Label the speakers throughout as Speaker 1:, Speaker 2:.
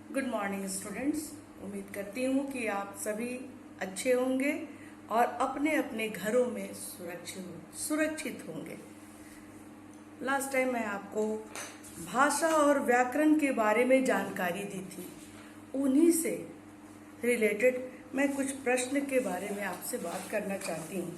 Speaker 1: Good morning students. उम्मीद करती हूँ कि आप सभी अच्छे होंगे और अपने अपने घरों में सुरक्षित होंगे। लास्ट टाइम मैं आपको भाषा और व्याकरण के बारे में जानकारी दी थी। उन्हीं से रिलेटेड मैं कुछ प्रश्न के बारे में आपसे बात करना चाहती हूँ।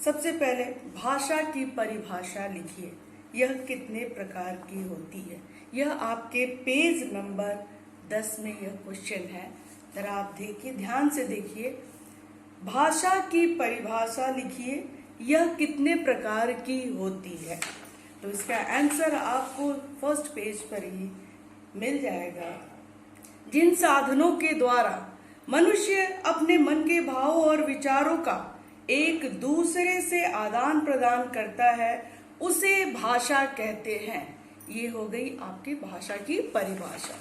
Speaker 1: सबसे पहले भाषा की परिभाषा लिखिए। यह कितने प्रकार की होती है? यह आपके पेज नंबर 10 में यह क्वेश्चन है। जरा आप देखिए, ध्यान से देखिए। भाषा की परिभाषा लिखिए, यह कितने प्रकार की होती है। तो इसका आंसर आपको फर्स्ट पेज पर ही मिल जाएगा। जिन साधनों के द्वारा मनुष्य अपने मन के भाव और विचारों का एक दूसरे से आदान प्रदान करता है, उसे भाषा कहते हैं। ये हो गई आपकी भाषा की परिभाषा।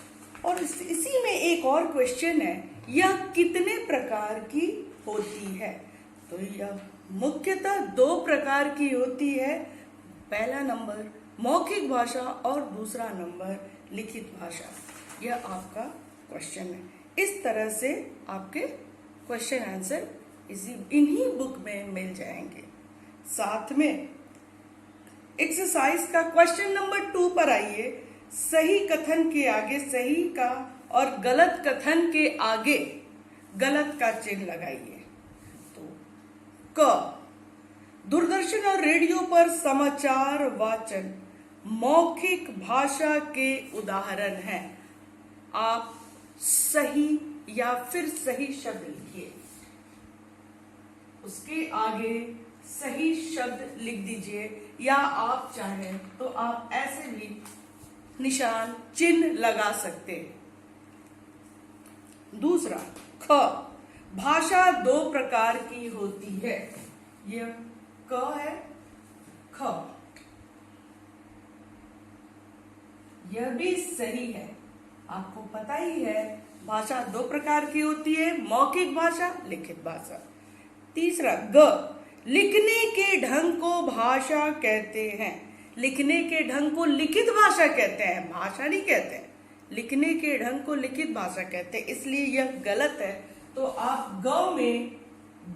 Speaker 1: और इसी में एक और क्वेश्चन है, यह कितने प्रकार की होती है? तो यह मुख्यतः 2 प्रकार की होती है। पहला नंबर मौखिक भाषा और दूसरा नंबर लिखित भाषा। यह आपका क्वेश्चन है। इस तरह से आपके क्वेश्चन आंसर इन्हीं बुक में मिल जाएंगे। साथ में एक्सरसाइज का क्वेश्चन नंबर 2 पर आइए। सही कथन के आगे सही का और गलत कथन के आगे गलत का चिन्ह लगाइए। तो क, दूरदर्शन और रेडियो पर समाचार वाचन मौखिक भाषा के उदाहरण हैं। आप सही या फिर सही शब्द लिखिए, उसके आगे सही शब्द लिख दीजिए, या आप चाहें तो आप ऐसे भी निशान चिन्ह लगा सकते हैं। दूसरा ख, भाषा 2 प्रकार की होती है। यह क है, ख। यह भी सही है, आपको पता ही है भाषा 2 प्रकार की होती है, मौखिक भाषा, लिखित भाषा। तीसरा ग, लिखने के ढंग को भाषा कहते हैं। लिखने के ढंग को लिखित भाषा कहते हैं, भाषा नहीं कहते हैं। लिखने के ढंग को लिखित भाषा कहते हैं, इसलिए यह गलत है। तो आप ग में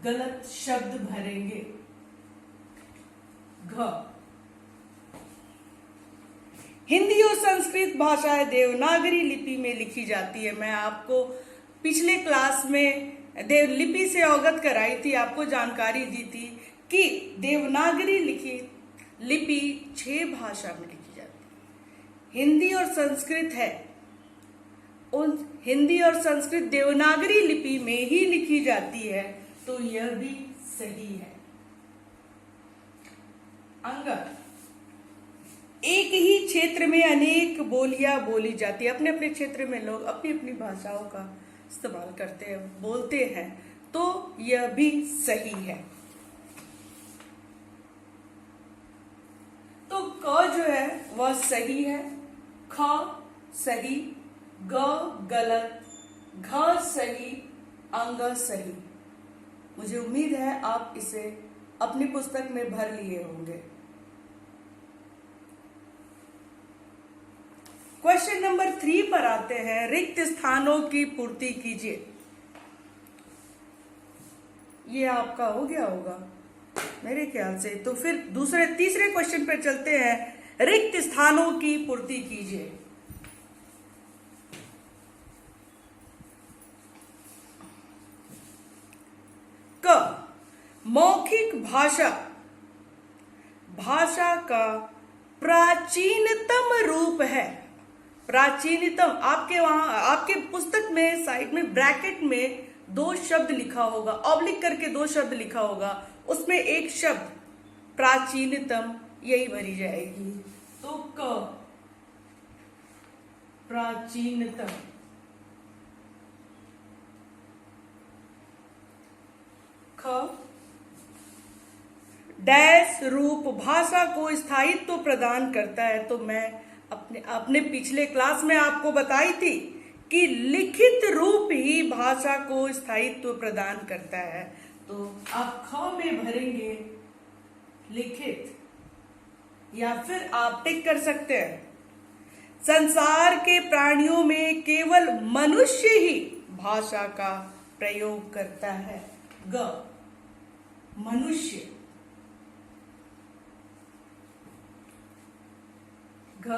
Speaker 1: गलत शब्द भरेंगे, घ। हिंदी और संस्कृत भाषाएं देवनागरी लिपि में लिखी जाती है। मैं आपको पिछले क्लास में देवलिपि से अवगत कराई थी, आपको जानकारी दी थी कि देवनागरी लिपि 6 भाषा में लिखी जाती है। हिंदी और संस्कृत है, उन हिंदी और संस्कृत देवनागरी लिपि में ही लिखी जाती है, तो यह भी सही है। अंग, एक ही क्षेत्र में अनेक बोलियां बोली जाती है। अपने अपने क्षेत्र में लोग अपनी अपनी भाषाओं का इस्तेमाल करते हैं, बोलते हैं, तो यह भी सही है। तो क जो है वह सही है, ख सही, ग गलत, घ सही, अंग सही। मुझे उम्मीद है आप इसे अपनी पुस्तक में भर लिए होंगे। क्वेश्चन नंबर 3 पर आते हैं। रिक्त स्थानों की पूर्ति कीजिए। ये आपका हो गया होगा मेरे ख्याल से। तो फिर तीसरे क्वेश्चन पर चलते हैं। रिक्त स्थानों की पूर्ति कीजिए। क, मौखिक भाषा भाषा का प्राचीनतम रूप है। प्राचीनतम, आपके वहां आपके पुस्तक में साइड में ब्रैकेट में 2 शब्द लिखा होगा, ऑब्लिक करके 2 शब्द लिखा होगा, उसमें एक शब्द प्राचीनतम, यही भरी जाएगी। तो क, प्राचीनतम। ख, डैश रूप भाषा को स्थायित्व प्रदान करता है। तो मैं अपने पिछले क्लास में आपको बताई थी कि लिखित रूप ही भाषा को स्थायित्व प्रदान करता है। तो आप ख में भरेंगे लिखित, या फिर आप टिक कर सकते हैं। संसार के प्राणियों में केवल मनुष्य ही भाषा का प्रयोग करता है। ग, मनुष्य। घ,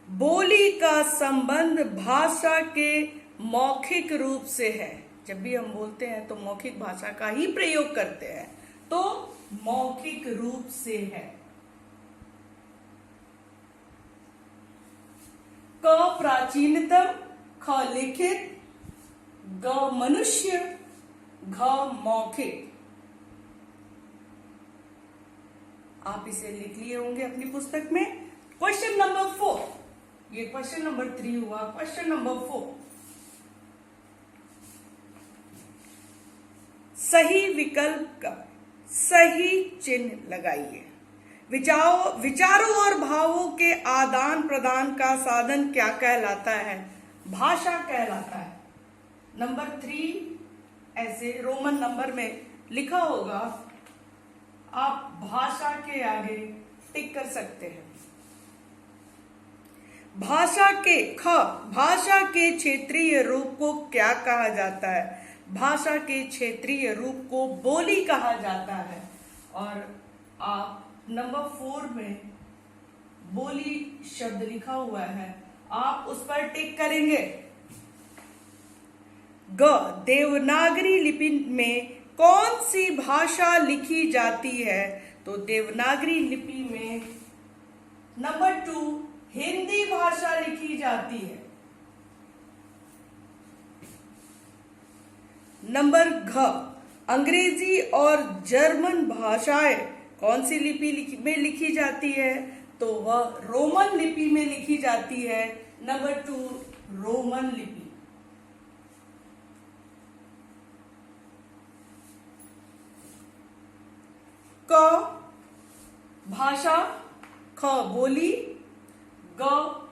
Speaker 1: बोली का संबंध भाषा के मौखिक रूप से है। जब भी हम बोलते हैं तो मौखिक भाषा का ही प्रयोग करते हैं, तो मौखिक रूप से है। क, प्राचीनतम। ख, लिखित। ग, मनुष्य। घ, मौखिक। आप इसे लिख लिए होंगे अपनी पुस्तक में। क्वेश्चन नंबर 4, ये क्वेश्चन नंबर 3 हुआ। क्वेश्चन नंबर 4, सही विकल्प का सही चिन्ह लगाइए। विचारों और भावों के आदान प्रदान का साधन क्या कहलाता है? भाषा कहलाता है। नंबर 3 ऐसे रोमन नंबर में लिखा होगा, आप भाषा के आगे टिक कर सकते हैं। भाषा के क्षेत्रीय रूप को क्या कहा जाता है? भाषा के क्षेत्रीय रूप को बोली कहा जाता है। और आप नंबर 4 में बोली शब्द लिखा हुआ है, आप उस पर टिक करेंगे। ग, देवनागरी लिपि में कौन सी भाषा लिखी जाती है? तो देवनागरी लिपि में नंबर 2 हिंदी भाषा लिखी जाती है। नंबर घ, अंग्रेजी और जर्मन भाषाएं कौन सी लिपि में लिखी जाती है? तो वह रोमन लिपि में लिखी जाती है। नंबर 2 रोमन लिपि। क, भाषा। ख, बोली। ग,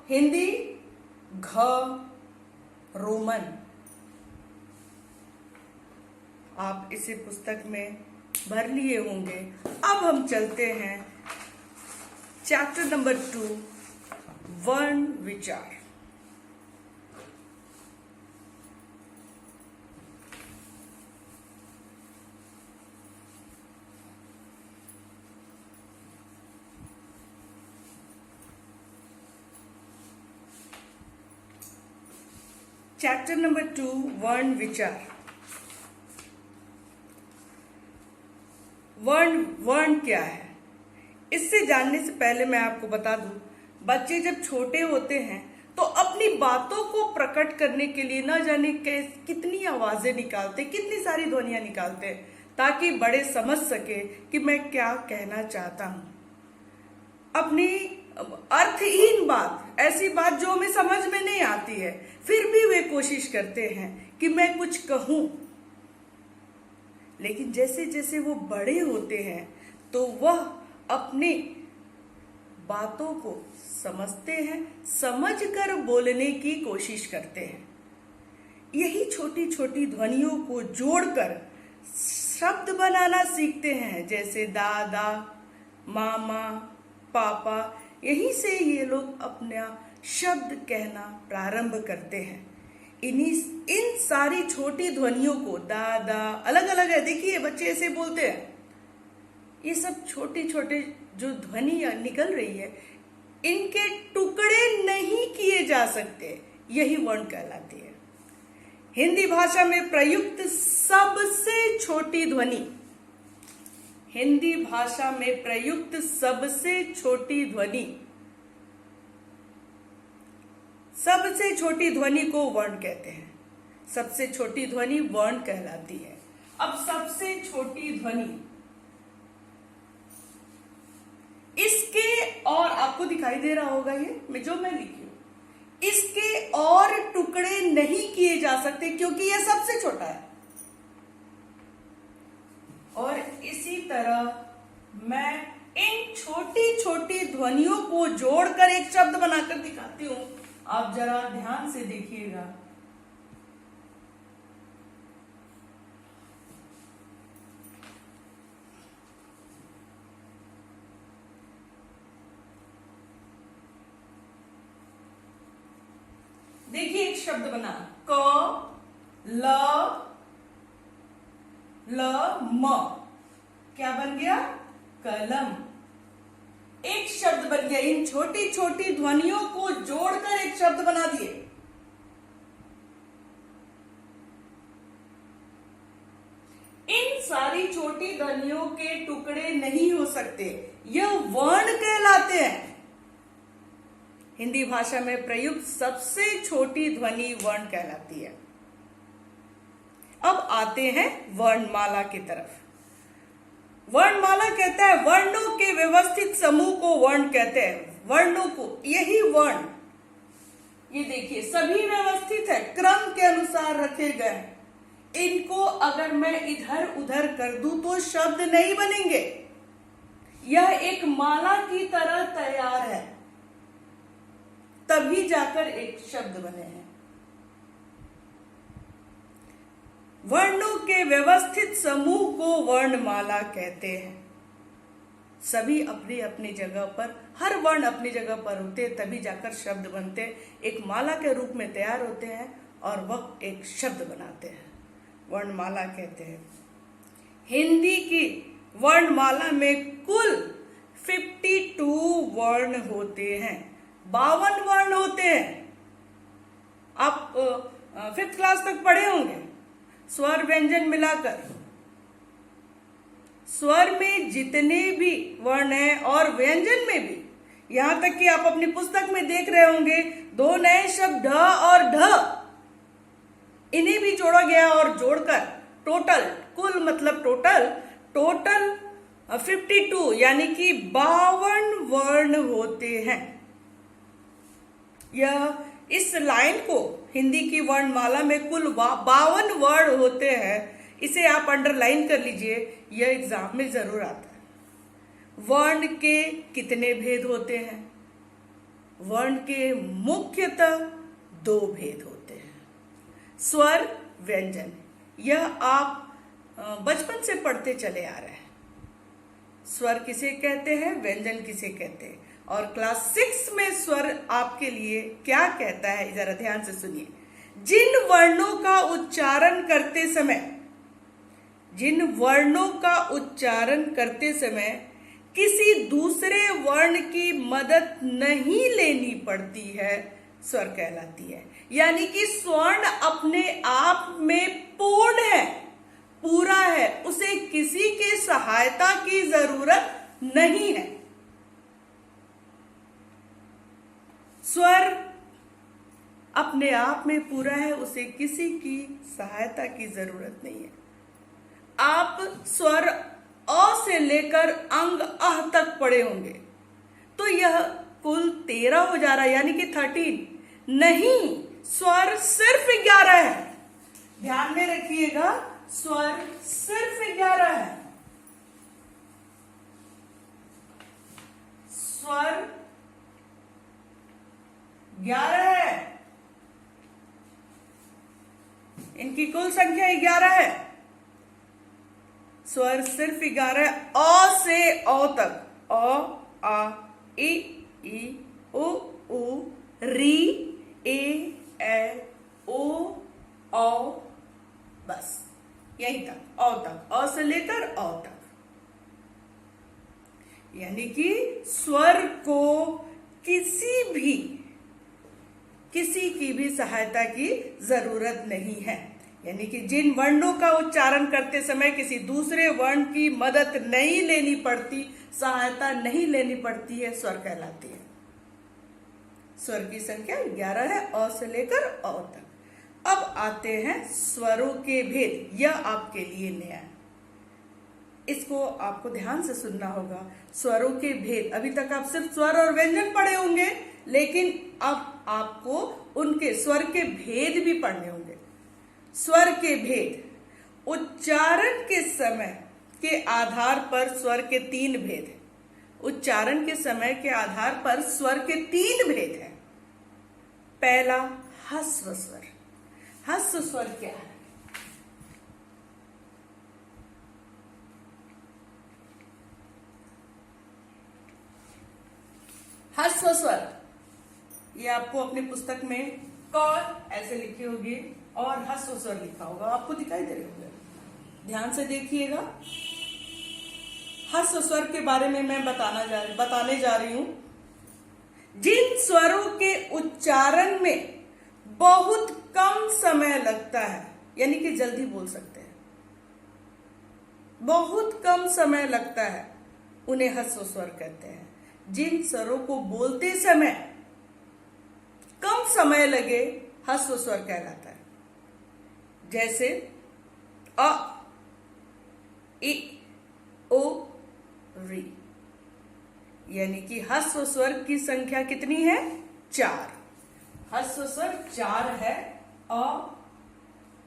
Speaker 1: हिंदी। घ, रोमन। आप इसे पुस्तक में भर लिए होंगे। अब हम चलते हैं चैप्टर नंबर 2, वर्ण विचार। चैप्टर नंबर 2, वर्ण विचार। वर्ण क्या है? इससे जानने से पहले मैं आपको बता दूं, बच्चे जब छोटे होते हैं तो अपनी बातों को प्रकट करने के लिए न जाने कितनी आवाजें निकालते, कितनी सारी ध्वनियां निकालते हैं, ताकि बड़े समझ सके कि मैं क्या कहना चाहता हूं। अपनी अर्थहीन बात, ऐसी बात जो हमें समझ में नहीं आती है, फिर भी वे कोशिश करते हैं कि मैं कुछ कहूं। लेकिन जैसे जैसे वो बड़े होते हैं तो वह अपनी बातों को समझते हैं, समझकर बोलने की कोशिश करते हैं। यही छोटी छोटी ध्वनियों को जोड़कर शब्द बनाना सीखते हैं, जैसे दादा, मामा, पापा। यहीं से ये लोग अपना शब्द कहना प्रारंभ करते हैं। इन सारी छोटी ध्वनियों को दादा अलग अलग है, देखिए बच्चे ऐसे बोलते हैं। ये सब छोटे छोटे जो ध्वनि निकल रही है, इनके टुकड़े नहीं किए जा सकते, यही वर्ण कहलाती है। हिंदी भाषा में प्रयुक्त सबसे छोटी ध्वनि, हिंदी भाषा में प्रयुक्त सबसे छोटी ध्वनि, सबसे छोटी ध्वनि को वर्ण कहते हैं। सबसे छोटी ध्वनि वर्ण कहलाती है। अब सबसे छोटी ध्वनि, इसके और आपको दिखाई दे रहा होगा ये मैं लिखी हूं, इसके और टुकड़े नहीं किए जा सकते क्योंकि यह सबसे छोटा है। और इसी तरह मैं इन छोटी छोटी ध्वनियों को जोड़कर एक शब्द बनाकर दिखाती हूं। आप जरा ध्यान से देखिएगा। देखिए एक शब्द बना, क ल म, क्या बन गया? कलम। एक शब्द बन गया। इन छोटी छोटी ध्वनियों को जोड़कर एक शब्द बना दिए। इन सारी छोटी ध्वनियों के टुकड़े नहीं हो सकते, यह वर्ण कहलाते हैं। हिंदी भाषा में प्रयुक्त सबसे छोटी ध्वनि वर्ण कहलाती है। अब आते हैं वर्णमाला की तरफ। वर्णमाला कहता है वर्णों के व्यवस्थित समूह को वर्ण कहते हैं। वर्णों को, यही वर्ण, ये देखिए सभी व्यवस्थित है, क्रम के अनुसार रखे गए। इनको अगर मैं इधर उधर कर दूं तो शब्द नहीं बनेंगे। यह एक माला की तरह तैयार है, तभी जाकर एक शब्द बने हैं। वर्णों के व्यवस्थित समूह को वर्णमाला कहते हैं। सभी अपनी अपनी जगह पर, हर वर्ण अपनी जगह पर होते हैं, तभी जाकर शब्द बनते, एक माला के रूप में तैयार होते हैं और वह एक शब्द बनाते हैं। वर्णमाला कहते हैं। हिंदी की वर्णमाला में कुल 52 वर्ण होते हैं, 52 वर्ण होते हैं। आप 5th क्लास तक पढ़े होंगे। स्वर व्यंजन मिलाकर स्वर में जितने भी वर्ण हैं और व्यंजन में भी, यहां तक कि आप अपनी पुस्तक में देख रहे होंगे 2 नए शब्द ढ और ढ, इन्हें भी जोड़ा गया और जोड़कर टोटल, कुल मतलब टोटल 52 यानी कि 52 वर्ण होते हैं। यह इस लाइन को, हिंदी की वर्णमाला में कुल 52 वर्ण होते हैं, इसे आप अंडरलाइन कर लीजिए, यह एग्जाम में जरूर आता है। वर्ण के कितने भेद होते हैं? वर्ण के मुख्यतः 2 भेद होते हैं, स्वर व्यंजन। यह आप बचपन से पढ़ते चले आ रहे हैं। स्वर किसे कहते हैं, व्यंजन किसे कहते हैं, और क्लास 6 में स्वर आपके लिए क्या कहता है, जरा ध्यान से सुनिए। जिन वर्णों का उच्चारण करते समय, जिन वर्णों का उच्चारण करते समय किसी दूसरे वर्ण की मदद नहीं लेनी पड़ती है, स्वर कहलाती है। यानी कि स्वर्ण अपने आप में पूर्ण है, पूरा है, उसे किसी के सहायता की जरूरत नहीं है। स्वर अपने आप में पूरा है, उसे किसी की सहायता की जरूरत नहीं है। आप स्वर अ से लेकर अंग अह तक पढ़े होंगे, तो यह कुल 13 हो जा रहा है, यानी कि 13 नहीं, स्वर सिर्फ 11 है। ध्यान में रखिएगा, स्वर सिर्फ 11 है। स्वर 11 है, इनकी कुल संख्या 11 है। स्वर सिर्फ 11 है। अ से औ तक, अ आ इ उ ऊ री ए ओ औ, बस यहीं तक, औ तक, अ से लेकर औ तक। यानी कि स्वर को किसी की भी सहायता की जरूरत नहीं है। यानी कि जिन वर्णों का उच्चारण करते समय किसी दूसरे वर्ण की मदद नहीं लेनी पड़ती, सहायता नहीं लेनी पड़ती है, स्वर कहलाती है। स्वर की संख्या 11 है, अ से लेकर औ तक। अब आते हैं स्वरों के भेद। यह आपके लिए नया है, इसको आपको ध्यान से सुनना होगा। स्वरों के भेद, अभी तक आप सिर्फ स्वर और व्यंजन पढ़े होंगे, लेकिन अब आपको उनके स्वर के भेद भी पढ़ने होंगे। स्वर के भेद, उच्चारण के समय के आधार पर स्वर के 3 भेद हैं। उच्चारण के समय के आधार पर स्वर के 3 भेद हैं। पहला, ह्रस्व स्वर। ह्रस्व स्वर क्या है? ह्रस्व स्वर, ये आपको अपनी पुस्तक में क ऐसे लिखी होगी और ह्रस्व स्वर लिखा होगा, आपको दिखाई दे रहे होंगे। ध्यान से देखिएगा। ह्रस्व स्वर के बारे में मैं बताने जा रही हूं। जिन स्वरों के उच्चारण में बहुत कम समय लगता है, यानी कि जल्दी बोल सकते हैं, बहुत कम समय लगता है, उन्हें ह्रस्व स्वर कहते हैं। जिन स्वरों को बोलते समय कम समय लगे, ह्रस्व स्वर कहलाता है। जैसे अ, इ, ओ, री, यानी कि ह्रस्व स्वर की संख्या कितनी है? 4। ह्रस्व स्वर 4 है। अ,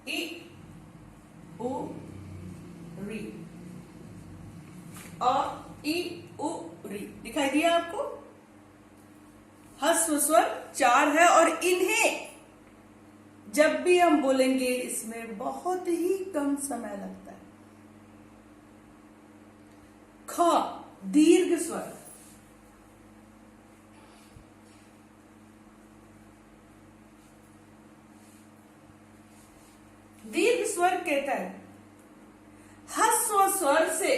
Speaker 1: इ, ओ, री। अ, इ, ओ, री दिखाई दिया आपको? ह्रस्व स्वर 4 है और इन्हें जब भी हम बोलेंगे इसमें बहुत ही कम समय लगता है। ख, दीर्घ स्वर। दीर्घ स्वर कहता है ह्रस्व स्वर से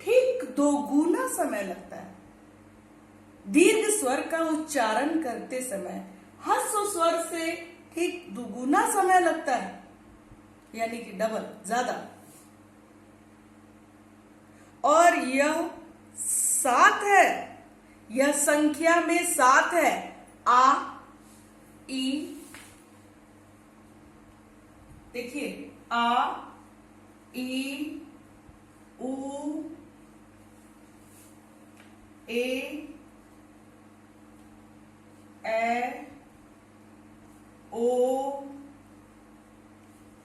Speaker 1: ठीक 2 गुना समय लगता है। दीर्घ स्वर का उच्चारण करते समय ह्रस्व स्वर से ठीक 2 गुना समय लगता है, यानी कि डबल, ज्यादा। और यह 7 है, यह संख्या में 7 है। आ, ई, देखिए, आ, ई, उ, ए, ओ,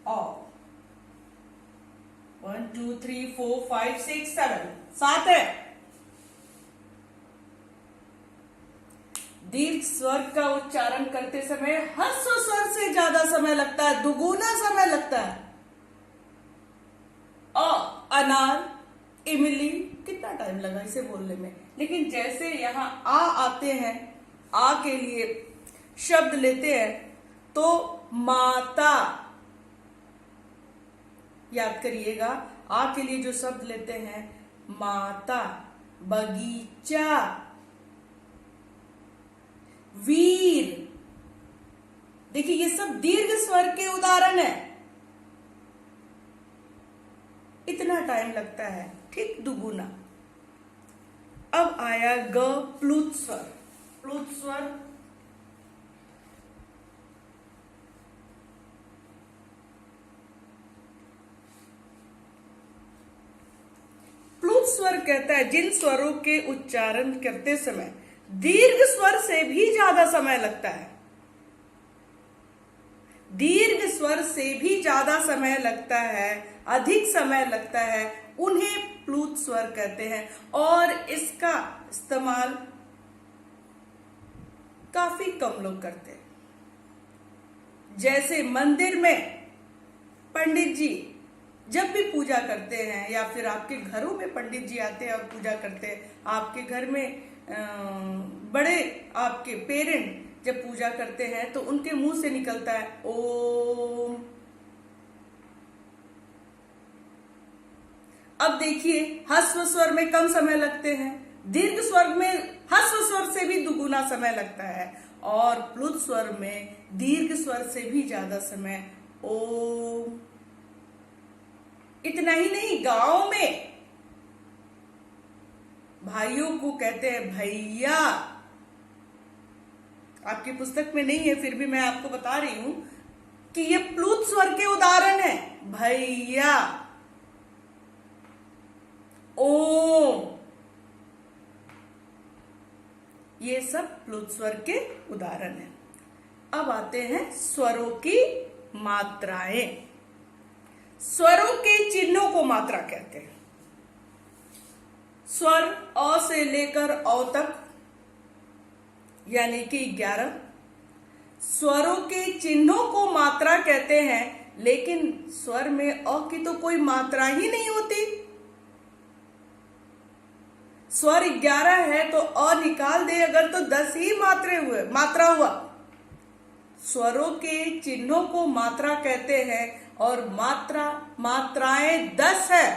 Speaker 1: औ। 1 2 3 4 5 6 7 7 है। दीर्घ स्वर का उच्चारण करते समय ह्रस्व स्वर से ज्यादा समय लगता है, 2 गुना समय लगता है। अनार, इमली, कितना टाइम लगा इसे बोलने में, लेकिन जैसे यहां आ आते हैं, आ के लिए शब्द लेते हैं तो माता, याद करिएगा, आ के लिए जो शब्द लेते हैं, माता, बगीचा, वीर, देखिए ये सब दीर्घ स्वर के उदाहरण है। इतना टाइम लगता है, ठीक 2 गुना। अब आया ग, प्लुत स्वर। प्लुत स्वर प्लुत स्वर कहता है जिन स्वरों के उच्चारण करते समय दीर्घ स्वर से भी ज्यादा समय लगता है। दीर्घ स्वर से भी ज्यादा समय लगता है, अधिक समय लगता है, उन्हें प्लुत स्वर कहते हैं। और इसका इस्तेमाल काफी कम लोग करते हैं। जैसे मंदिर में पंडित जी जब भी पूजा करते हैं, या फिर आपके घरों में पंडित जी आते हैं और पूजा करते हैं, आपके घर में बड़े आपके पेरेंट जब पूजा करते हैं तो उनके मुंह से निकलता है ओम। अब देखिए, ह्रस्व स्वर में कम समय लगते हैं, दीर्घ स्वर में ह्रस्व स्वर से भी 2 गुना समय लगता है, और प्लुत स्वर में दीर्घ स्वर से भी ज्यादा समय ओम। इतना ही नहीं, गांव में भाइयों को कहते हैं भैया। आपकी पुस्तक में नहीं है, फिर भी मैं आपको बता रही हूं कि ये प्लुत स्वर के उदाहरण है। भैया, ओम, ये सब प्लुत स्वर के उदाहरण हैं। अब आते हैं स्वरों की मात्राएं। स्वरों के चिन्हों को मात्रा कहते हैं। स्वर अ से लेकर औ तक, यानी कि 11 स्वरों के चिन्हों को मात्रा कहते हैं, लेकिन स्वर में अ की तो कोई मात्रा ही नहीं होती। स्वर 11 है तो अ निकाल दे अगर तो 10 ही मात्रा हुआ। स्वरों के चिन्हों को मात्रा कहते हैं और मात्राएं 10 है।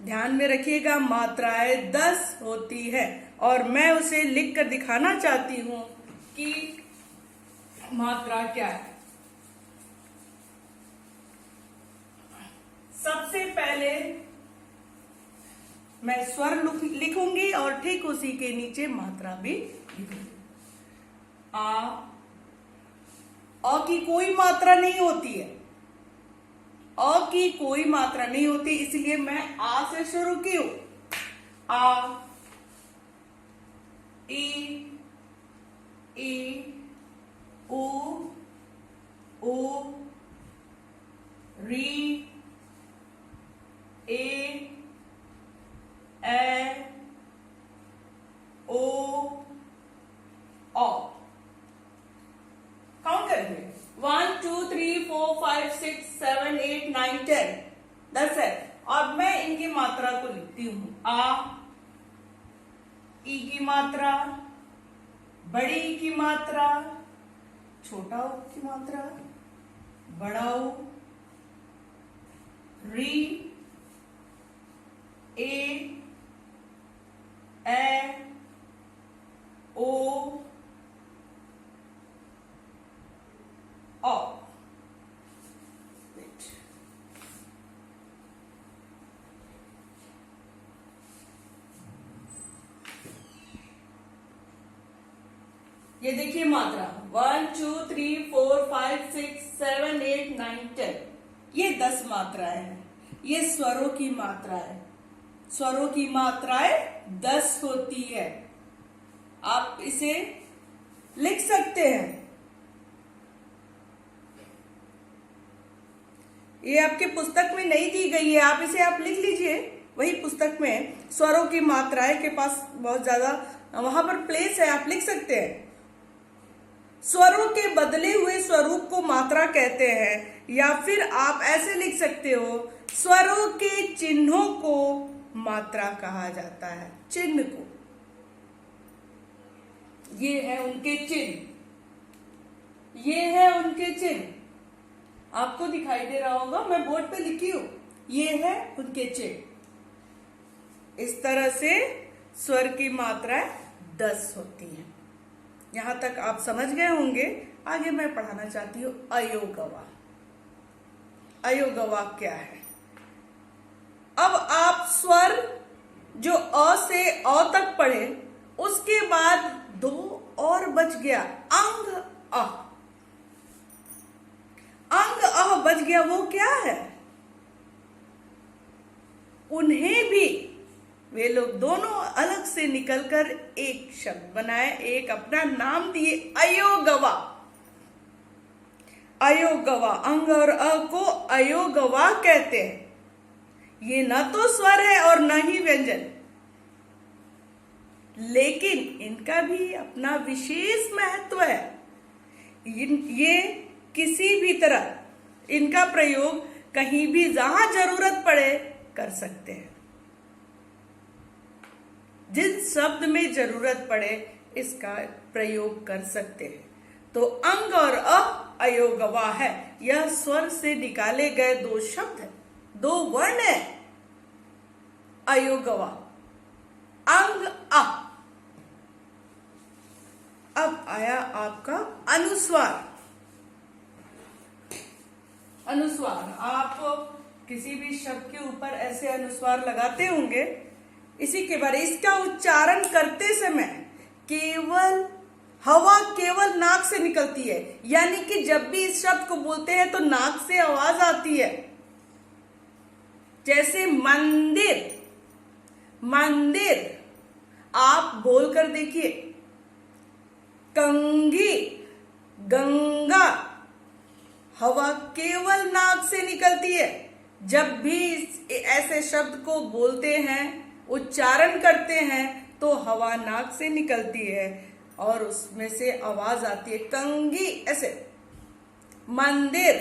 Speaker 1: ध्यान में रखिएगा, मात्राएं 10 होती है और मैं उसे लिख कर दिखाना चाहती हूं कि मात्रा क्या है। सबसे पहले मैं स्वर लिखूंगी और ठीक उसी के नीचे मात्रा भी लिखूंगी। अ की कोई मात्रा नहीं होती है, अ की कोई मात्रा नहीं होती, इसलिए मैं आ से शुरू की हूं। आ, ई, उ, री, ए, ओ, काउंट करेंगे 1 2 3 4 5 6 7 8 9 10 10 है। और मैं इनकी मात्रा को लिखती हूं। आ, ई की मात्रा, बड़ी ई की मात्रा, छोटा ऊ की मात्रा, बड़ा ऊ, री, ए, ओ, ये देखिए मात्रा 1 2 3 4 5 6 7 8 9 10, ये 10 मात्राएं हैं। ये स्वरों की मात्रा है। स्वरों की मात्राएं 10 होती है। आप इसे लिख सकते हैं। ये आपके पुस्तक में नहीं दी गई है, आप इसे आप लिख लीजिए। वही पुस्तक में स्वरों की मात्राएं के पास बहुत ज्यादा वहां पर प्लेस है, आप लिख सकते हैं। स्वरों के बदले हुए स्वरूप को मात्रा कहते हैं, या फिर आप ऐसे लिख सकते हो, स्वरों के चिन्हों को मात्रा कहा जाता है। चिन्ह को, ये है उनके चिन्ह, ये है उनके चिन्ह। आपको दिखाई दे रहा होगा, मैं बोर्ड पे लिखी हूं, ये है उनके चिन्ह। इस तरह से स्वर की मात्राएं 10 होती हैं। यहां तक आप समझ गए होंगे। आगे मैं पढ़ाना चाहती हूं अयोगवा। अयोगवा क्या है? अब आप स्वर जो अ से अ तक पढ़े, उसके बाद 2 और बच गया, अंग अ। अंग अ बच गया, वो क्या है? उन्हें भी वे लोग दोनों अलग से निकलकर एक शब्द बनाए, एक अपना नाम दिए, अयोगवा। अयोगवा, अंग और अ को अयोगवा कहते हैं। ये न तो स्वर है और न ही व्यंजन, लेकिन इनका भी अपना विशेष महत्व है। ये किसी भी तरह इनका प्रयोग कहीं भी जहां जरूरत पड़े कर सकते हैं। जिस शब्द में जरूरत पड़े इसका प्रयोग कर सकते हैं। तो अंग और अ अयोगवा है। यह स्वर से निकाले गए 2 शब्द हैं, 2 वर्ण है। अयोगवा, अंग अ। अब आया आपका अनुस्वार। अनुस्वार, आप किसी भी शब्द के ऊपर ऐसे अनुस्वार लगाते होंगे, इसी के बारे। इसका उच्चारण करते समय केवल हवा केवल नाक से निकलती है, यानी कि जब भी इस शब्द को बोलते हैं तो नाक से आवाज आती है। जैसे मंदिर, मंदिर आप बोलकर देखिए। कंघी, गंगा, हवा केवल नाक से निकलती है। जब भी ऐसे शब्द को बोलते हैं, उच्चारण करते हैं, तो हवा नाक से निकलती है और उसमें से आवाज आती है, कंघी, ऐसे। मंदिर,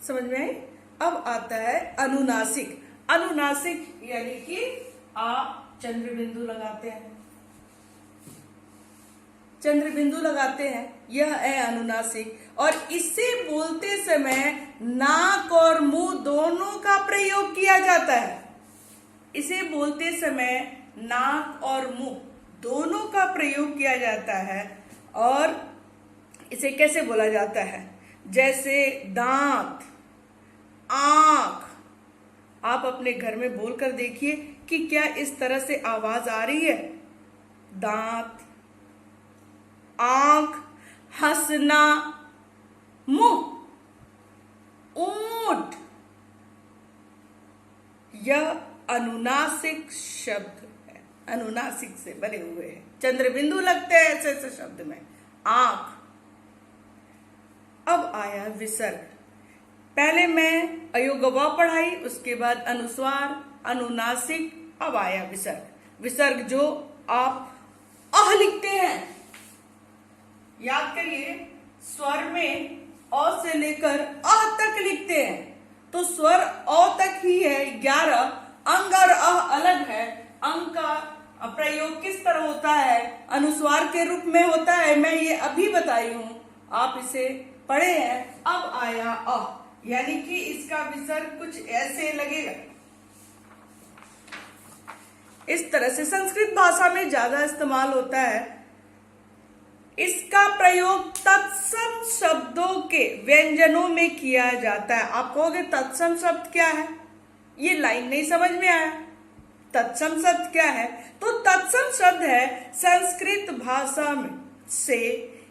Speaker 1: समझ में आई? अब आता है अनुनासिक। अनुनासिक यानी कि आप चंद्र बिंदु लगाते हैं, चंद्र बिंदु लगाते हैं, यह है अनुनासिक। और इसे बोलते समय नाक और मुंह दोनों का प्रयोग किया जाता है। इसे बोलते समय नाक और मुंह दोनों का प्रयोग किया जाता है। और इसे कैसे बोला जाता है? जैसे दांत, आंख। आप अपने घर में बोलकर देखिए कि क्या इस तरह से आवाज आ रही है? दांत, आंख, हंसना, मुंह, ऊंट। यह अनुनासिक शब्द है, अनुनासिक से बने हुए हैं। चंद्र बिंदु लगते हैं ऐसे ऐसे शब्द में। आंख। अब आया विसर्ग। पहले मैं अयोगवा पढ़ाई, उसके बाद अनुस्वार, अनुनासिक, अब आया विसर्ग। विसर्ग जो आप अह लिखते हैं, याद करिए, स्वर में अ से लेकर अ तक लिखते हैं, तो स्वर अ तक ही है 11। अंग और अ अलग है। अंग का प्रयोग किस तरह होता है? अनुस्वार के रूप में होता है। मैं ये अभी बताई हूं, आप इसे पढ़े हैं। अब आया अ, यानी कि इसका विसर्ग कुछ ऐसे लगेगा, इस तरह से। संस्कृत भाषा में ज्यादा इस्तेमाल होता है। इसका प्रयोग तत्सम शब्दों के व्यंजनों में किया जाता है। आप कहोगे तत्सम शब्द क्या है? ये लाइन नहीं समझ में आया। तत्सम शब्द क्या है? तो तत्सम शब्द है संस्कृत भाषा में से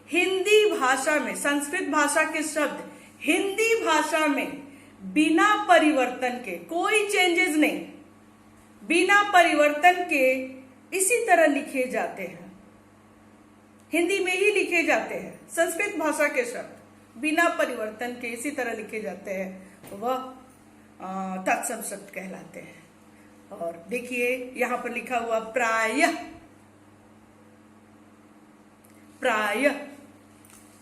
Speaker 1: हिंदी भाषा में, संस्कृत भाषा के शब्द हिंदी भाषा में बिना परिवर्तन के, कोई चेंजेस नहीं, बिना परिवर्तन के इसी तरह लिखे जाते हैं, हिंदी में ही लिखे जाते हैं। संस्कृत भाषा के शब्द बिना परिवर्तन के इसी तरह लिखे जाते हैं, वह तत्सम शब्द कहलाते हैं। और देखिए यहां पर लिखा हुआ प्रायः, प्रायः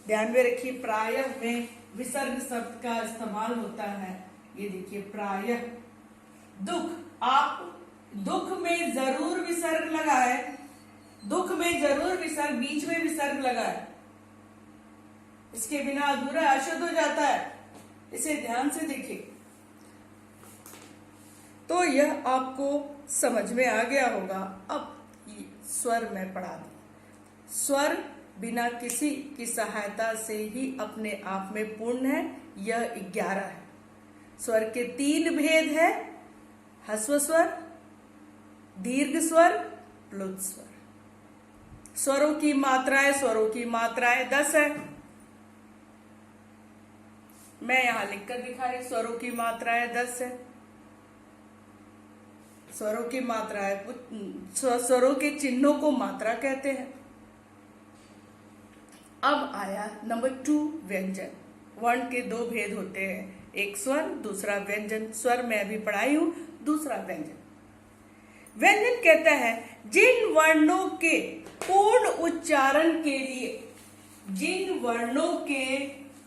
Speaker 1: ध्यान में रखिए, प्रायः में विसर्ग शब्द का इस्तेमाल होता है। ये देखिए प्रायः। दुख, आप दुख में जरूर विसर्ग लगाए, दुख में जरूर विसर्ग, बीच में विसर्ग लगाए, इसके बिना अधूरा अशुद्ध हो जाता है। इसे ध्यान से देखिए तो यह आपको समझ में आ गया होगा। अब स्वर में पढ़ा दूं। स्वर बिना किसी की सहायता से ही अपने आप में पूर्ण है। यह 11 है। स्वर के 3 भेद है, ह्रस्व स्वर, दीर्घ स्वर, प्लुत स्वर। स्वरों की मात्राएं, स्वरों की मात्राएं 10 है। मैं यहां लिखकर दिखा रही, स्वरों की मात्राएं 10 है। स्वरों की मात्राएं, स्वरों के चिन्हों को मात्रा कहते हैं। अब आया नंबर 2, व्यंजन। वर्ण के 2 भेद होते हैं, एक स्वर, दूसरा व्यंजन। स्वर मैं अभी पढ़ाई हूं, दूसरा व्यंजन। व्यंजन कहता है जिन वर्णों के पूर्ण उच्चारण के लिए, जिन वर्णों के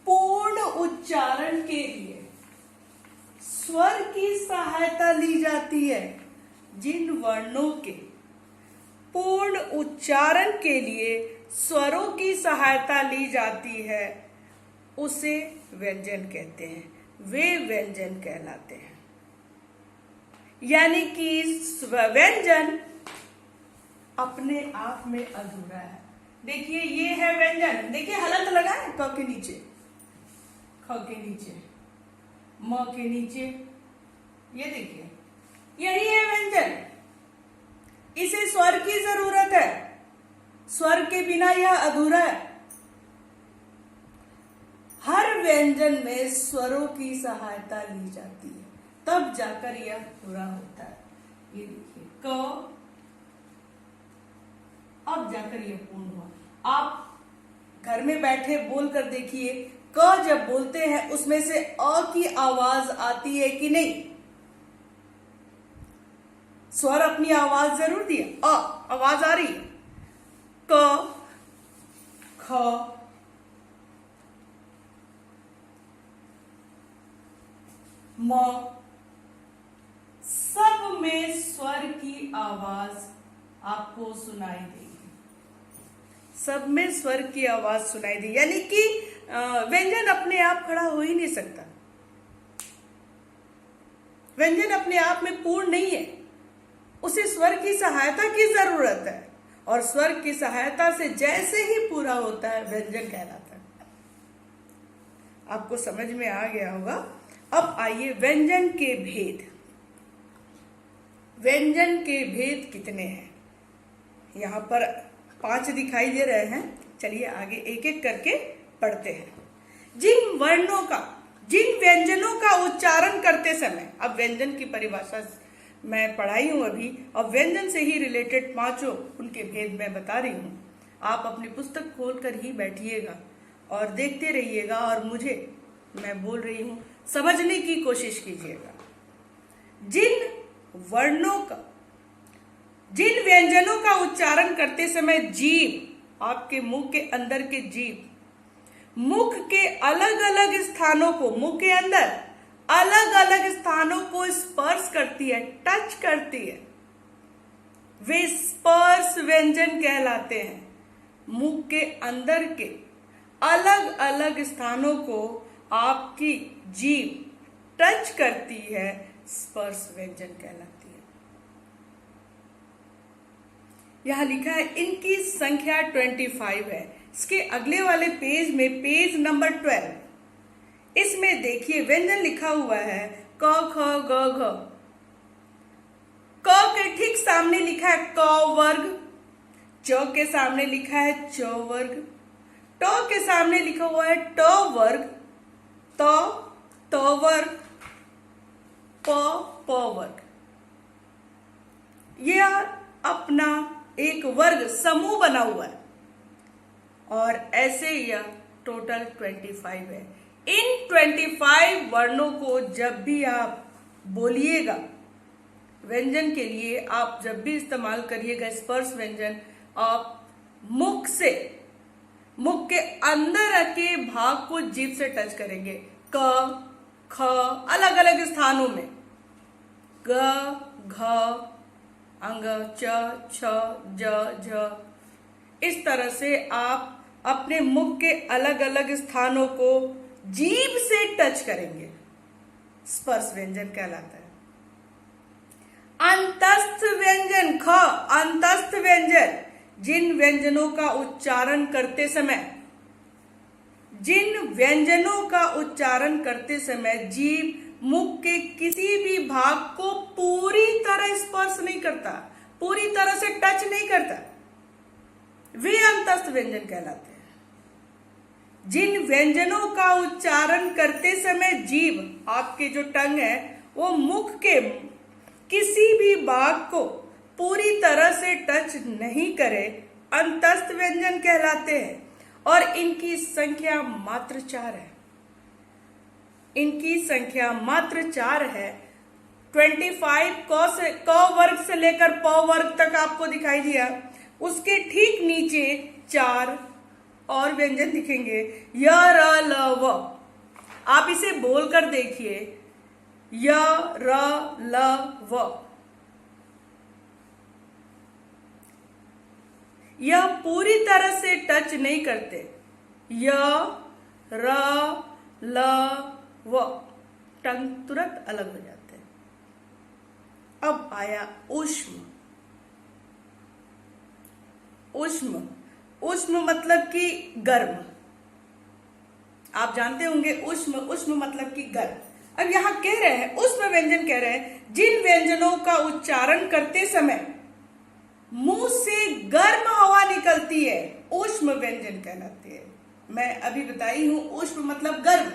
Speaker 1: पूर्ण उच्चारण के लिए स्वर की सहायता ली जाती है, जिन वर्णों के पूर्ण उच्चारण के लिए स्वरों की सहायता ली जाती है, उसे व्यंजन कहते हैं। वे व्यंजन कहलाते हैं। यानी कि व्यंजन अपने आप में अधूरा है। देखिए ये है व्यंजन, देखिए हलंत लगा है, क के नीचे, ख के नीचे, म के नीचे, ये देखिए यही है व्यंजन। इसे स्वर की जरूरत है, स्वर के बिना यह अधूरा है। हर व्यंजन में स्वरों की सहायता ली जाती है, तब जाकर यह पूरा होता है। ये देखिए क, अब जाकर यह पूर्ण हुआ। आप घर में बैठे बोल कर देखिए, क जब बोलते हैं उसमें से अ की आवाज आती है कि नहीं? स्वर अपनी आवाज जरूर दिए, अ आवाज आ रही है। क, ख, म, आवाज आपको सुनाई देगी। सब में स्वर की आवाज सुनाई देगी, यानी कि व्यंजन अपने आप खड़ा हो ही नहीं सकता। व्यंजन अपने आप में पूर्ण नहीं है, उसे स्वर की सहायता की जरूरत है, और स्वर की सहायता से जैसे ही पूरा होता है व्यंजन कहलाता है। आपको समझ में आ गया होगा। अब आइए व्यंजन के भेद। व्यंजन के भेद कितने हैं? यहाँ पर 5 दिखाई दे रहे हैं। चलिए आगे एक एक करके पढ़ते हैं। जिन वर्णों का, जिन व्यंजनों का उच्चारण करते समय, अब व्यंजन की परिभाषा मैं पढ़ाई हूं अभी, और व्यंजन से ही रिलेटेड 5 उनके भेद मैं बता रही हूं। आप अपनी पुस्तक खोलकर ही बैठिएगा और देखते रहिएगा, और मुझे, मैं बोल रही हूं, समझने की कोशिश कीजिएगा। जिन वर्णों का, जिन व्यंजनों का उच्चारण करते समय जीभ, आपके मुंह के अंदर के जीभ मुख के अलग अलग स्थानों को, मुंह के अंदर अलग अलग स्थानों को स्पर्श करती है, टच करती है, वे स्पर्श व्यंजन कहलाते हैं। मुंह के अंदर के अलग अलग स्थानों को आपकी जीभ टच करती है, स्पर्श व्यंजन कहलाती है। यहां लिखा है, इनकी संख्या 25 है। इसके अगले वाले पेज में, पेज नंबर 12, इसमें देखिए व्यंजन लिखा हुआ है क ख ग घ। क के ठीक सामने लिखा है क वर्ग, च के सामने लिखा है च वर्ग, ट के सामने लिखा हुआ है ट वर्ग, त वर्ग, प वर्ग। यह अपना एक वर्ग समूह बना हुआ है, और ऐसे यह टोटल 25 है। इन 25 वर्णों को जब भी आप बोलिएगा व्यंजन के लिए, आप जब भी इस्तेमाल करिएगा स्पर्श व्यंजन, आप मुख से, मुख के अंदर के भाग को जीभ से टच करेंगे। क ख अलग अलग स्थानों में, ग घ अंग, च छ ज झ, इस तरह से आप अपने मुख के अलग अलग स्थानों को जीभ से टच करेंगे, स्पर्श व्यंजन कहलाता है। अंतस्थ व्यंजन ख, अंतस्थ व्यंजन, जिन व्यंजनों का उच्चारण करते समय, जिन व्यंजनों का उच्चारण करते समय जीभ मुख के किसी भी भाग को पूरी तरह स्पर्श नहीं करता, पूरी तरह से टच नहीं करता, वे अंतस्थ व्यंजन कहलाते हैं। जिन व्यंजनों का उच्चारण करते समय जीभ, आपके जो टंग है, वो मुख के किसी भी भाग को पूरी तरह से टच नहीं करे, अंतस्थ व्यंजन कहलाते हैं। और इनकी संख्या मात्र 4 है। इनकी संख्या मात्र 4 है। 25 क वर्ग से लेकर प वर्ग तक आपको दिखाई दिया। उसके ठीक नीचे 4 और व्यंजन दिखेंगे, य र ल व। आप इसे बोलकर देखिए, य र ल व। यह पूरी तरह से टच नहीं करते, य र ल व, टंग तुरंत अलग हो जाते हैं। अब आया ऊष्म। ऊष्म, ऊष्म मतलब कि गर्म। आप जानते होंगे ऊष्म, ऊष्म मतलब कि गर्म। अब यहां कह रहे हैं, ऊष्म व्यंजन कह रहे हैं, जिन व्यंजनों का उच्चारण करते समय मुंह से गर्म हवा निकलती है, ऊष्म व्यंजन कहलाते हैं। मैं अभी बताई हूं, ऊष्म मतलब गर्म।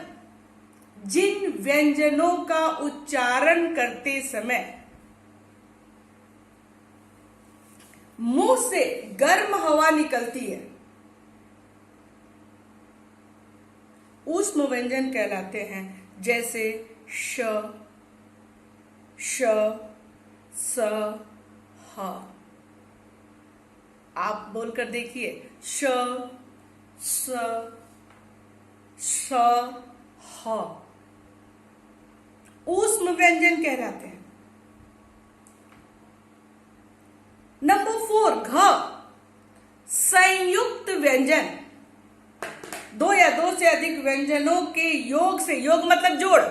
Speaker 1: जिन व्यंजनों का उच्चारण करते समय मुंह से गर्म हवा निकलती है, ऊष्म व्यंजन कहलाते हैं। जैसे श, श, स, ह। आप बोलकर देखिए, श, स, श, ह, ऊष्म व्यंजन कहलाते हैं। व्यंजनों के योग से, योग मतलब जोड़,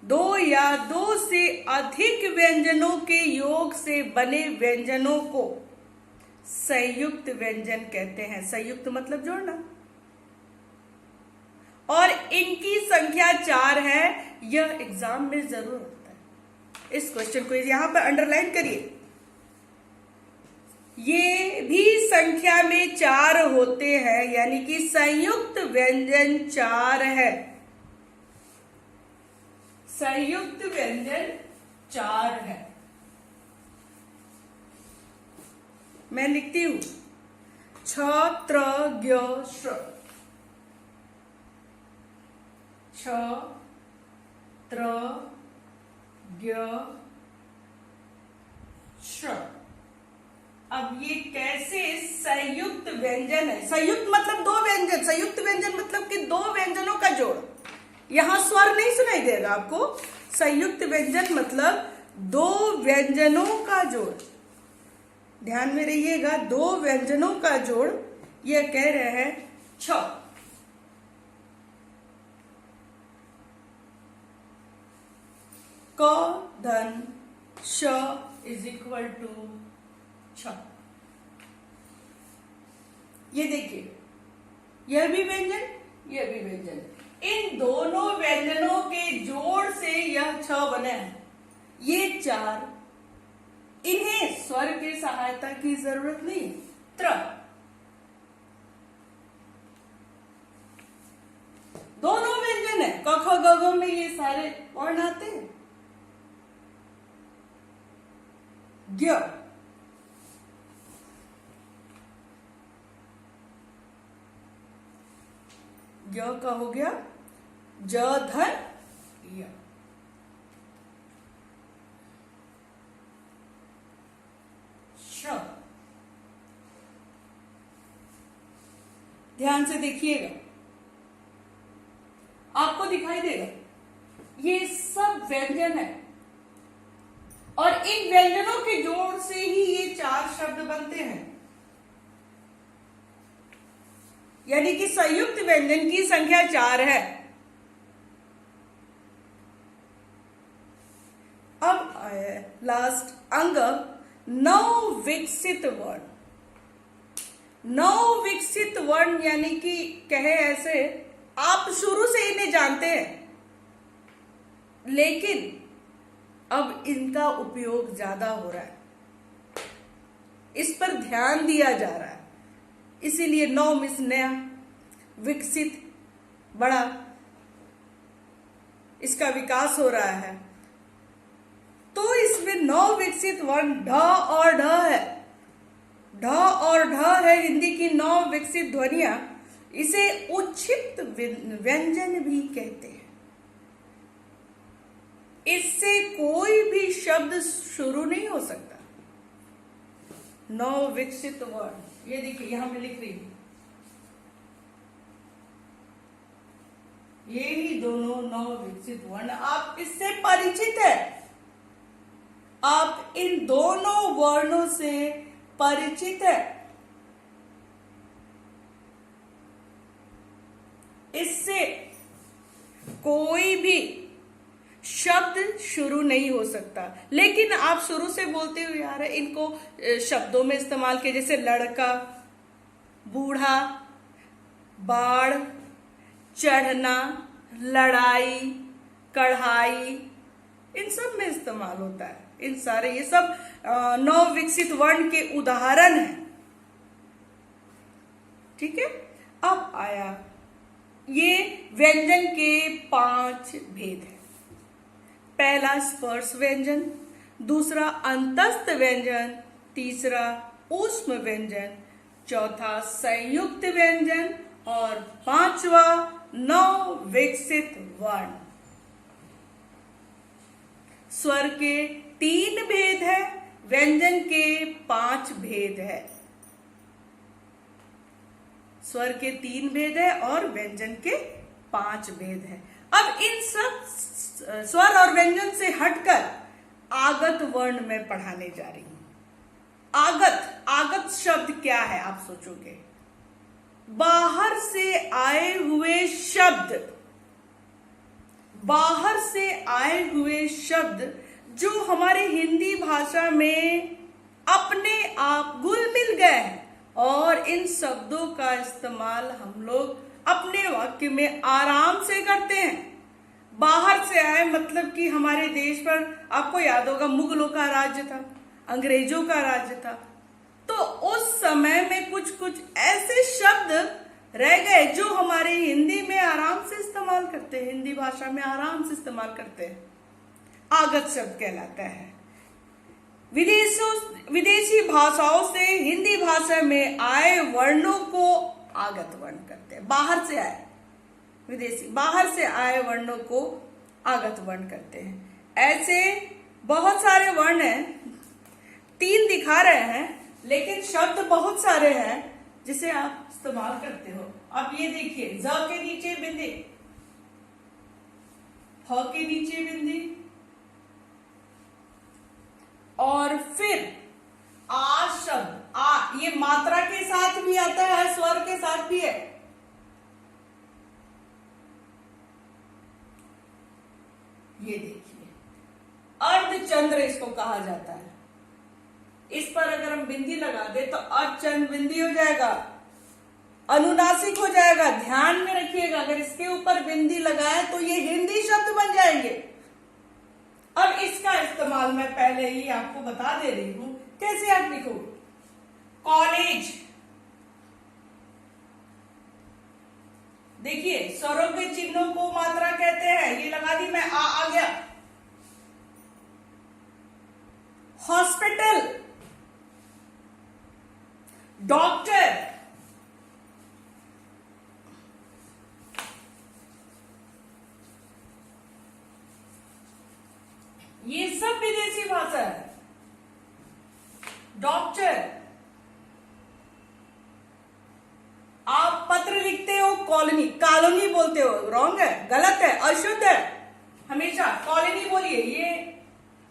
Speaker 1: दो या दो से अधिक व्यंजनों के योग से बने व्यंजनों को संयुक्त व्यंजन कहते हैं। संयुक्त मतलब जोड़ना। और इनकी संख्या 4 है। यह एग्जाम में जरूर होता है। इस क्वेश्चन को यहां पर अंडरलाइन करिए। ये भी संख्या में 4 होते हैं, यानी कि संयुक्त व्यंजन 4 है। संयुक्त व्यंजन 4 है। मैं लिखती हूं छ त्र ज्ञ श्र, छ त्र ज्ञ श्र। अब ये कैसे संयुक्त व्यंजन है? संयुक्त मतलब दो व्यंजन, संयुक्त व्यंजन मतलब कि दो व्यंजनों का जोड़। यहां स्वर नहीं सुनाई देगा आपको। संयुक्त व्यंजन मतलब दो व्यंजनों का जोड़। ध्यान में रहिएगा, दो व्यंजनों का जोड़। यह कह रहे हैं छ। क धन श इज इक्वल टू छ। ये देखिए, यह भी व्यंजन, यह भी व्यंजन। इन दोनों व्यंजनों के जोड़ से यह छ बने हैं। ये 4, इन्हें स्वर की सहायता की जरूरत नहीं। त्र, दोनों व्यंजन है। क ख ग घ में ये सारे वर्ण आते हैं। ज्ञ, ज्ञ का हो गया ज धन य। श, ध्यान से देखिएगा, आपको दिखाई देगा ये सब व्यंजन है। और इन व्यंजनों के जोड़ से ही ये 4 शब्द बनते हैं। यानी कि संयुक्त व्यंजन की संख्या 4 है। अब आया लास्ट अंग, 9 विकसित वर्ण। 9 विकसित वर्ण यानी कि कहे ऐसे, आप शुरू से इन्हें जानते हैं, लेकिन अब इनका उपयोग ज्यादा हो रहा है, इस पर ध्यान दिया जा रहा है। इसीलिए 9 मिस नया, विकसित बड़ा, इसका विकास हो रहा है। तो इसमें 9 विकसित वर्ण ढ और ढ है। ढ और ढ है हिंदी की 9 विकसित ध्वनियां। इसे उच्छिष्ट व्यंजन भी कहते हैं। इससे कोई भी शब्द शुरू नहीं हो सकता। 9 विकसित वर्ण, ये देखिए यहां मैं लिख रही हूं, ये ही दोनों 9 विकसित वर्ण। आप इससे परिचित है, आप इन दोनों वर्णों से परिचित है। इससे कोई भी शब्द शुरू नहीं हो सकता। लेकिन आप शुरू से बोलते हुए आ रहे, इनको शब्दों में इस्तेमाल किए, जैसे लड़का, बूढ़ा, बाढ़, चढ़ना, लड़ाई, कढ़ाई, इन सब में इस्तेमाल होता है। इन सारे ये सब 9 विकसित वर्ण के उदाहरण हैं। ठीक है। अब आया ये व्यंजन के 5 भेद हैं। पहला स्पर्श व्यंजन, दूसरा अंतस्थ व्यंजन, तीसरा ऊष्म व्यंजन, चौथा संयुक्त व्यंजन और 5वां 9 विकसित वर्ण। स्वर के 3 भेद है, व्यंजन के 5 भेद है। स्वर के 3 भेद है और व्यंजन के 5 भेद है। अब इन सब स्वर और व्यंजन से हटकर आगत वर्ण में पढ़ाने जा रही हूं। आगत, आगत शब्द क्या है आप सोचोगे? बाहर से आए हुए शब्द, बाहर से आए हुए शब्द जो हमारे हिंदी भाषा में अपने आप घुल मिल गए हैं और इन शब्दों का इस्तेमाल हम लोग अपने वाक्य में आराम से करते हैं। बाहर से आए मतलब कि हमारे देश पर आपको याद होगा मुगलों का राज्य था, अंग्रेजों का राज्य था, तो उस समय में कुछ कुछ ऐसे शब्द रह गए जो हमारे हिंदी में आराम से इस्तेमाल करते हैं, हिंदी भाषा में आराम से इस्तेमाल करते हैं। आगत शब्द कहलाता है। विदेशी भाषाओं से हिंदी भाषा में आए वर्णों को आगत वर्ण करते हैं। बाहर से आए विदेशी, बाहर से आए वर्णों को आगत वर्ण करते हैं। ऐसे बहुत सारे वर्ण हैं, 3 दिखा रहे हैं, लेकिन शब्द बहुत सारे हैं जिसे आप इस्तेमाल करते हो। अब ये देखिए, ज के नीचे बिंदी, ह के नीचे बिंदी, और फिर आ शब्द, आ ये मात्रा के साथ भी आता है, स्वर के साथ भी है। ये देखिए, अर्धचंद्र इसको कहा जाता है। इस पर अगर हम बिंदी लगा दे तो अर्धचंद्र बिंदी हो जाएगा, अनुनासिक हो जाएगा। ध्यान में रखिएगा, अगर इसके ऊपर बिंदी लगाए तो ये हिंदी शब्द बन जाएंगे। अब इसका इस्तेमाल मैं पहले ही आपको बता दे रही हूं, कैसे आप लिखोगे। कॉलेज, देखिए स्वरों के चिन्हों को मात्रा कहते हैं, ये लगा दी मैं, आ गया। हॉस्पिटल, डॉक्टर, ये सब विदेशी भाषा है। डॉक्टर, आप पत्र लिखते हो कॉलोनी, कॉलोनी बोलते हो, रॉन्ग है, गलत है, अशुद्ध है। हमेशा कॉलोनी बोलिए, ये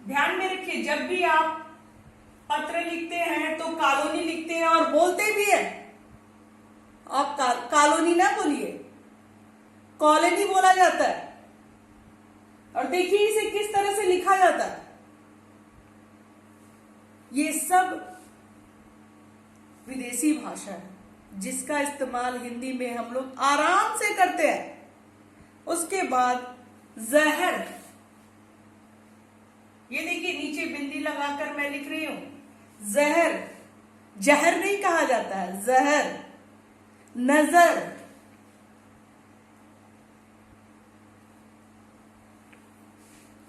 Speaker 1: ध्यान में रखिए। जब भी आप पत्र लिखते हैं तो कॉलोनी लिखते हैं और बोलते भी है। आप कॉलोनी ना बोलिए, कॉलोनी बोला जाता है। और देखिए इसे किस तरह से लिखा जाता है। ये सब विदेशी भाषा है जिसका इस्तेमाल हिंदी में हम लोग आराम से करते हैं। उसके बाद जहर, ये देखिए नीचे बिंदी लगाकर मैं लिख रही हूं, जहर, जहर नहीं कहा जाता है, जहर। नजर,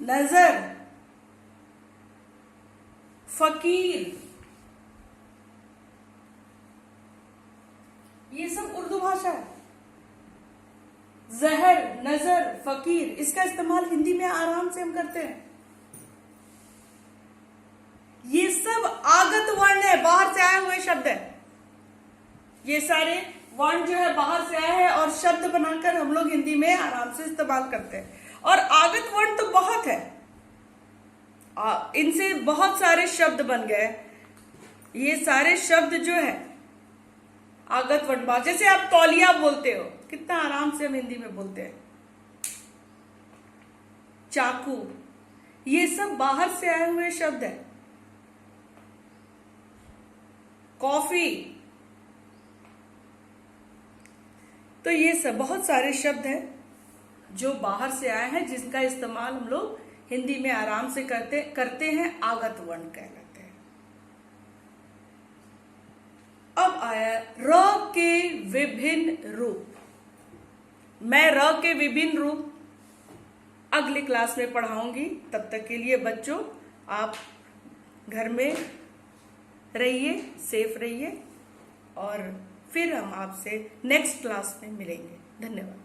Speaker 1: नजर। फकीर, ये सब उर्दू भाषा है। जहर, नजर, फकीर, इसका इस्तेमाल हिंदी में आराम से हम करते हैं। ये सब आगत वर्ण है, बाहर से आए हुए शब्द है। ये सारे वर्ण जो है बाहर से आए हैं और शब्द बनाकर हम लोग हिंदी में आराम से इस्तेमाल करते हैं। और आगत वर्ण तो बहुत है, इनसे बहुत सारे शब्द बन गए। ये सारे शब्द जो है आगत वर्ण, जैसे आप तौलिया बोलते हो, कितना आराम से हम हिंदी में बोलते हैं। चाकू, ये सब बाहर से आए हुए शब्द है। कॉफी, तो ये सब बहुत सारे शब्द हैं जो बाहर से आए हैं, जिसका इस्तेमाल हम लोग हिंदी में आराम से करते हैं, आगत वर्ण कहलाते हैं। अब आया र के विभिन्न रूप। मैं र के विभिन्न रूप अगली क्लास में पढ़ाऊंगी। तब तक के लिए बच्चों आप घर में रहिए, सेफ रहिए, और फिर हम आपसे नेक्स्ट क्लास में मिलेंगे। धन्यवाद।